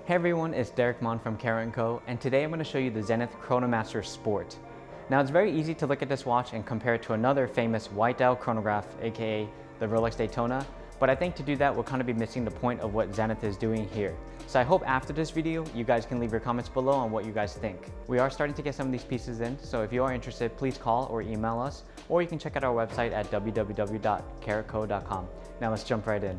Hey everyone, it's Derek Mon from Carat & Co, and today I'm going to show you the Zenith Chronomaster Sport. Now it's very easy to look at this watch and compare it to another famous white dial chronograph, aka the Rolex Daytona, but I think to do that we'll kind of be missing the point of what Zenith is doing here. So I hope after this video you guys can leave your comments below on what you guys think. We are starting to get some of these pieces in, so if you are interested, please call or email us, or you can check out our website at www.caratco.com. Now let's jump right in.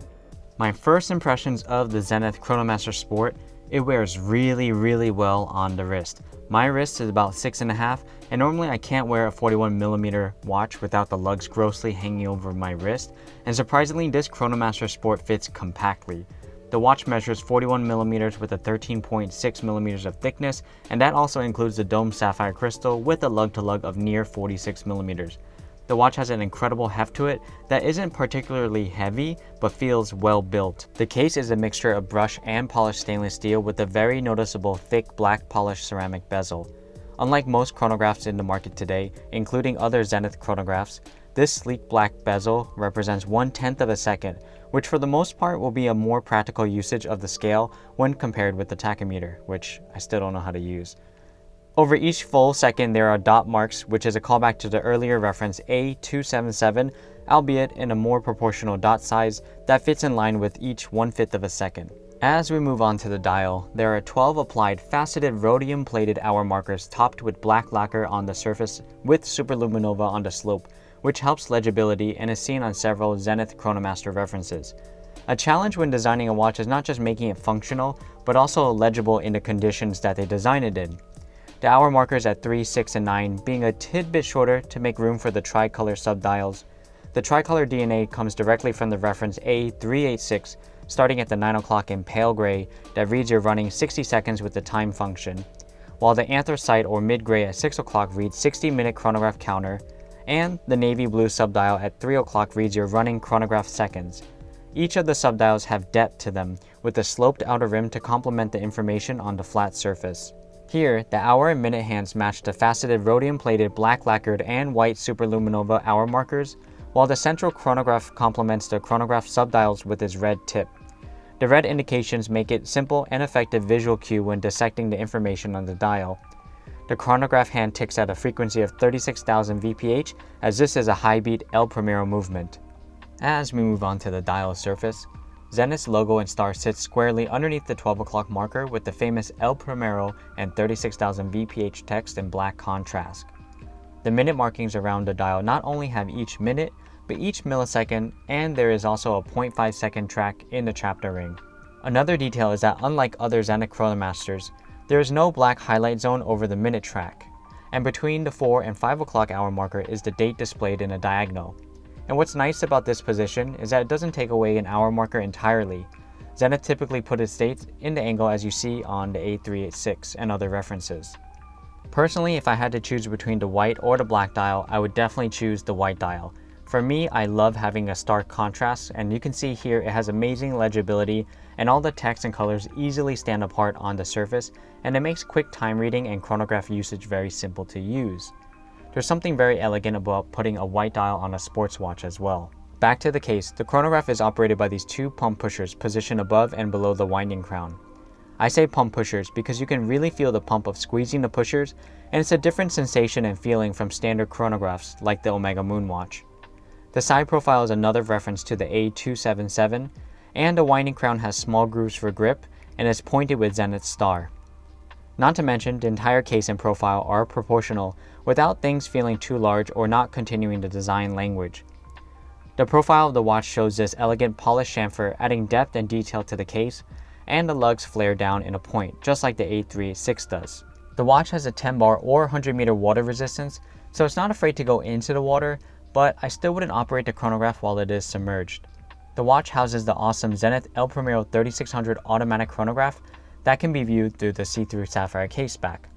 My first impressions of the Zenith Chronomaster Sport: it wears really well on the wrist. My wrist is about 6.5, and normally I can't wear a 41mm watch without the lugs grossly hanging over my wrist, and surprisingly this Chronomaster Sport fits compactly. The watch measures 41mm with a 13.6mm of thickness, and that also includes the domed sapphire crystal with a lug-to-lug of near 46mm. The watch has an incredible heft to it that isn't particularly heavy, but feels well built. The case is a mixture of brushed and polished stainless steel with a very noticeable thick black polished ceramic bezel. Unlike most chronographs in the market today, including other Zenith chronographs, this sleek black bezel represents 1/10 of a second, which for the most part will be a more practical usage of the scale when compared with the tachometer, which I still don't know how to use. Over each full second there are dot marks, which is a callback to the earlier reference A277, albeit in a more proportional dot size that fits in line with each 1/5 of a second. As we move on to the dial, there are 12 applied faceted rhodium plated hour markers topped with black lacquer on the surface with superluminova on the slope, which helps legibility and is seen on several Zenith Chronomaster references. A challenge when designing a watch is not just making it functional, but also legible in the conditions that they design it in. The hour markers at 3, 6, and 9 being a tidbit shorter to make room for the tricolor subdials. The tricolor DNA comes directly from the reference A386, starting at the 9 o'clock in pale gray that reads you're running 60 seconds with the time function, while the anthracite or mid-gray at 6 o'clock reads 60-minute chronograph counter, and the navy blue subdial at 3 o'clock reads you're running chronograph seconds. Each of the subdials have depth to them, with a sloped outer rim to complement the information on the flat surface. Here, the hour and minute hands match the faceted rhodium-plated black lacquered and white superluminova hour markers, while the central chronograph complements the chronograph subdials with its red tip. The red indications make it simple and effective visual cue when dissecting the information on the dial. The chronograph hand ticks at a frequency of 36,000 VPH, as this is a Hi-Beat El Primero movement. As we move on to the dial surface, Zenith's logo and star sits squarely underneath the 12 o'clock marker with the famous El Primero and 36,000 VPH text in black contrast. The minute markings around the dial not only have each minute, but each millisecond, and there is also a 0.5 second track in the chapter ring. Another detail is that unlike other Zenith Chronomasters, there is no black highlight zone over the minute track, and between the 4 and 5 o'clock hour marker is the date displayed in a diagonal. And what's nice about this position is that it doesn't take away an hour marker entirely. Zenith typically put its dates in the angle as you see on the A386 and other references. Personally, if I had to choose between the white or the black dial, I would definitely choose the white dial. For me, I love having a stark contrast, and you can see here it has amazing legibility and all the text and colors easily stand apart on the surface, and it makes quick time reading and chronograph usage very simple to use. There's something very elegant about putting a white dial on a sports watch as well. Back to the case, the chronograph is operated by these two pump pushers positioned above and below the winding crown. I say pump pushers because you can really feel the pump of squeezing the pushers, and it's a different sensation and feeling from standard chronographs like the Omega Moon watch. The side profile is another reference to the A277, and the winding crown has small grooves for grip and is pointed with Zenith's star. Not to mention, the entire case and profile are proportional without things feeling too large or not continuing the design language. The profile of the watch shows this elegant polished chamfer adding depth and detail to the case, and the lugs flare down in a point, just like the A386 does. The watch has a 10 bar or 100 meter water resistance, so it's not afraid to go into the water, but I still wouldn't operate the chronograph while it is submerged. The watch houses the awesome Zenith El Primero 3600 automatic chronograph that can be viewed through the see-through sapphire case back.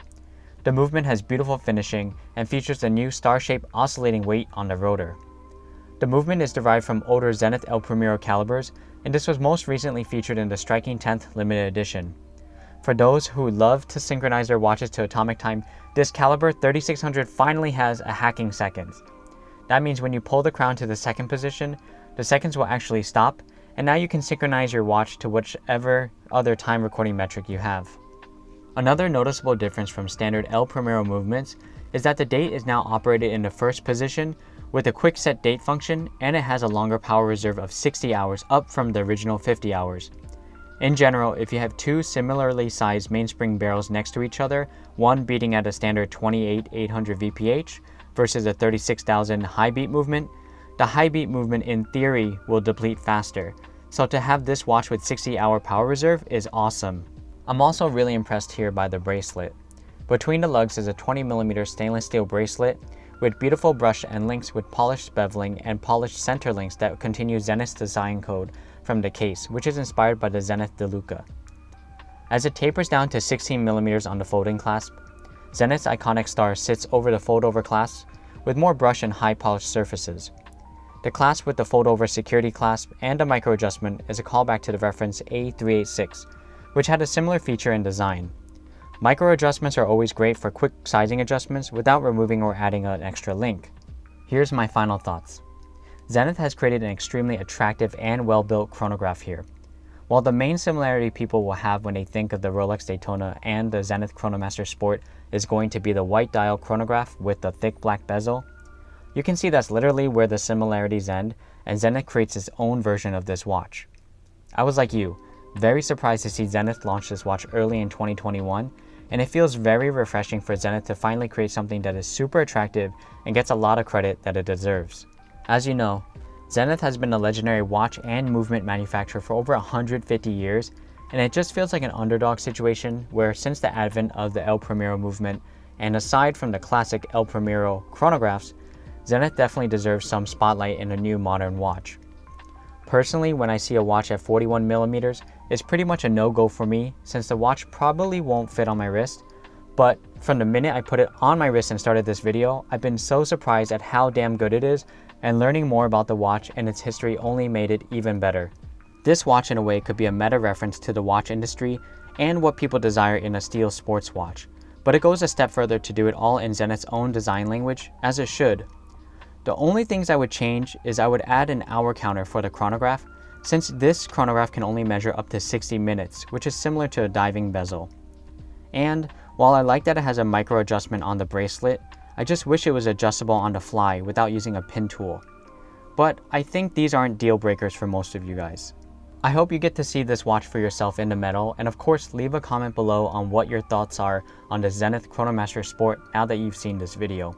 The movement has beautiful finishing and features the new star-shaped oscillating weight on the rotor. The movement is derived from older Zenith El Primero calibers, and this was most recently featured in the striking 10th limited edition. For those who love to synchronize their watches to atomic time, this caliber 3600 finally has a hacking seconds. That means when you pull the crown to the second position, the seconds will actually stop, And now you can synchronize your watch to whichever other time recording metric you have. Another noticeable difference from standard El Primero movements is that the date is now operated in the first position with a quick set date function, and it has a longer power reserve of 60 hours up from the original 50 hours. In general, if you have two similarly sized mainspring barrels next to each other, one beating at a standard 28,800 VPH versus a 36,000 Hi-Beat movement, the Hi-Beat movement in theory will deplete faster, so to have this watch with 60-hour power reserve is awesome. I'm also really impressed here by the bracelet. Between the lugs is a 20mm stainless steel bracelet with beautiful brushed end links with polished beveling and polished center links that continue Zenith's design code from the case, which is inspired by the Zenith DeLuca. As it tapers down to 16mm on the folding clasp, Zenith's iconic star sits over the fold-over clasp with more brush and high-polished surfaces. The clasp with the fold-over security clasp and a micro adjustment is a callback to the reference A386, which had a similar feature and design. Micro adjustments are always great for quick sizing adjustments without removing or adding an extra link. Here's my final thoughts. Zenith has created an extremely attractive and well-built chronograph here. While the main similarity people will have when they think of the Rolex Daytona and the Zenith Chronomaster Sport is going to be the white dial chronograph with the thick black bezel, you can see that's literally where the similarities end, and Zenith creates its own version of this watch. I was like you, very surprised to see Zenith launch this watch early in 2021, and it feels very refreshing for Zenith to finally create something that is super attractive and gets a lot of credit that it deserves. As you know, Zenith has been a legendary watch and movement manufacturer for over 150 years, and it just feels like an underdog situation where since the advent of the El Primero movement, and aside from the classic El Primero chronographs, Zenith definitely deserves some spotlight in a new modern watch. Personally, when I see a watch at 41mm, it's pretty much a no-go for me since the watch probably won't fit on my wrist, but from the minute I put it on my wrist and started this video, I've been so surprised at how damn good it is, and learning more about the watch and its history only made it even better. This watch in a way could be a meta reference to the watch industry and what people desire in a steel sports watch, but it goes a step further to do it all in Zenith's own design language, as it should. The only things I would change is I would add an hour counter for the chronograph, since this chronograph can only measure up to 60 minutes, which is similar to a diving bezel. And while I like that it has a micro adjustment on the bracelet, I just wish it was adjustable on the fly without using a pin tool. But I think these aren't deal breakers for most of you guys. I hope you get to see this watch for yourself in the metal, and of course leave a comment below on what your thoughts are on the Zenith Chronomaster Sport now that you've seen this video.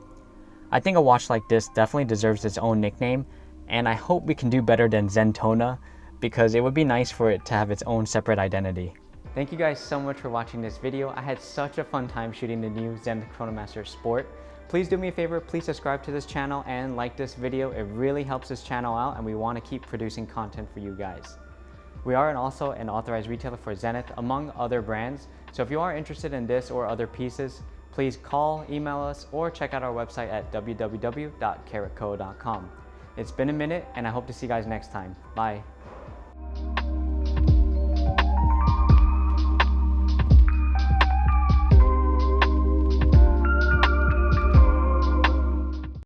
I think a watch like this definitely deserves its own nickname, and I hope we can do better than Zaytona, because it would be nice for it to have its own separate identity. Thank you guys so much for watching this video. I had such a fun time shooting the new Zenith Chronomaster Sport. Please do me a favor, please subscribe to this channel and like this video. It really helps this channel out, and we want to keep producing content for you guys. We are also an authorized retailer for Zenith, among other brands, so if you are interested in this or other pieces, please call, email us, or check out our website at www.caratco.com. It's been a minute, and I hope to see you guys next time. Bye.